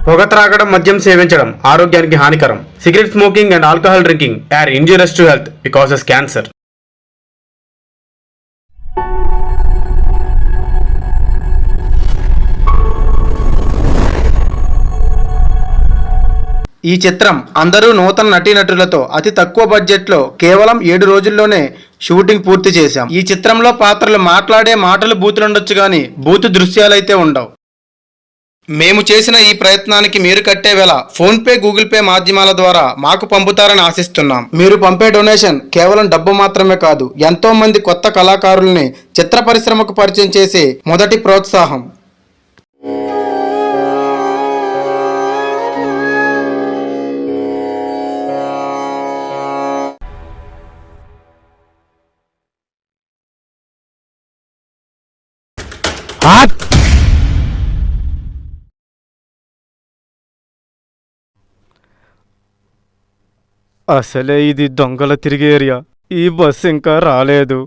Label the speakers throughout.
Speaker 1: పొగ త్రాగడం, మద్యం సేవించడం ఆరోగ్యానికి హానికరం. Cigarette smoking and alcohol drinking are injurious to health because cancer.
Speaker 2: ఈ చిత్రం అందరూ నూతన నటీనటులతో అతి తక్కువ బడ్జెట్లో కేవలం 7 రోజుల్లోనే షూటింగ్ పూర్తి చేశాం. ఈ చిత్రంలో పాత్రలు మాట్లాడే మాటలు బూతులుండొచ్చు కానీ బూతు దృశ్యాలైతే ఉండవు. మేము చేసిన ఈ ప్రయత్నానికి మీరు కట్టే వేళ ఫోన్పే, గూగుల్ పే మాధ్యమాల ద్వారా మాకు పంపుతారని ఆశిస్తున్నాం. మీరు పంపే డొనేషన్ కేవలం డబ్బు మాత్రమే కాదు, ఎంతో మంది కొత్త కళాకారుల్ని చిత్ర పరిశ్రమకు పరిచయం చేసే మొదటి ప్రోత్సాహం.
Speaker 3: అసలే ఇది దొంగల తిరిగే ఏరియా. ఈ బస్సు ఇంకా రాలేదు.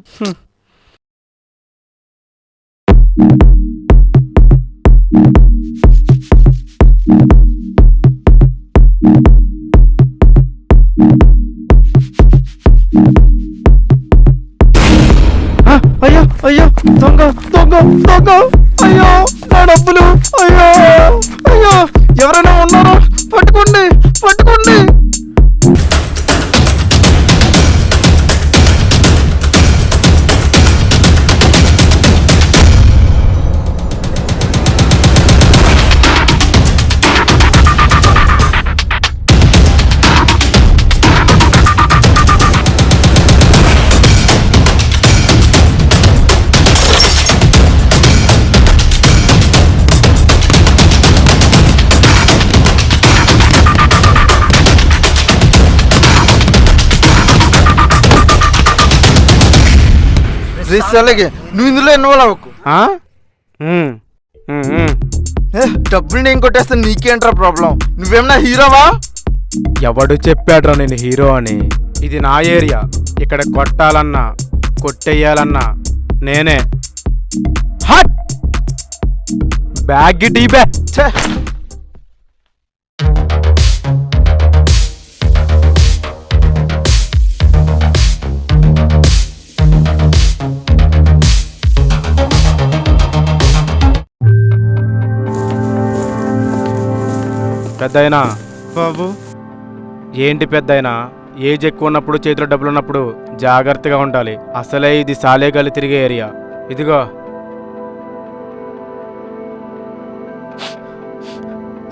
Speaker 3: అయ్యో అయ్యో, దొంగ దొంగ దొంగ! అయ్యో, నా డబ్బులు! అయ్యో అయ్యో, ఎవరైనా ఉన్నారో? పట్టుకోండి పట్టుకోండి!
Speaker 4: అలాగే నువ్వు ఇందులో ఇన్వాల్వ్ అవ్వకు. డబ్బులు నేను కొట్టేస్తాను, నీకేంట్రా ప్రాబ్లం? నువ్వేమన్నా హీరోవా?
Speaker 3: ఎవడు చెప్పాడ్రా నేను హీరో అని? ఇది నా ఏరియా. ఇక్కడ కొట్టాలన్నా కొట్టేయాలన్నా నేనే. హట్! Bag tea bag. పెద్దయినా బాబు, ఏంటి పెద్దయినా? ఏజ్ ఎక్కువ ఉన్నప్పుడు, చేతిలో డబ్బులు ఉన్నప్పుడు జాగ్రత్తగా ఉండాలి. అసలే ఇది సాలేగాలి తిరిగే ఏరియా. ఇదిగో.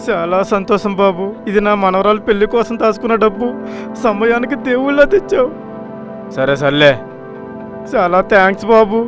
Speaker 3: చాలా సంతోషం బాబు. ఇది నా మనవరాలు పెళ్లి కోసం దాచుకున్న డబ్బు. సమయానికి దేవుళ్ళ తెచ్చావు. సరే సర్లే, చాలా థ్యాంక్స్ బాబు.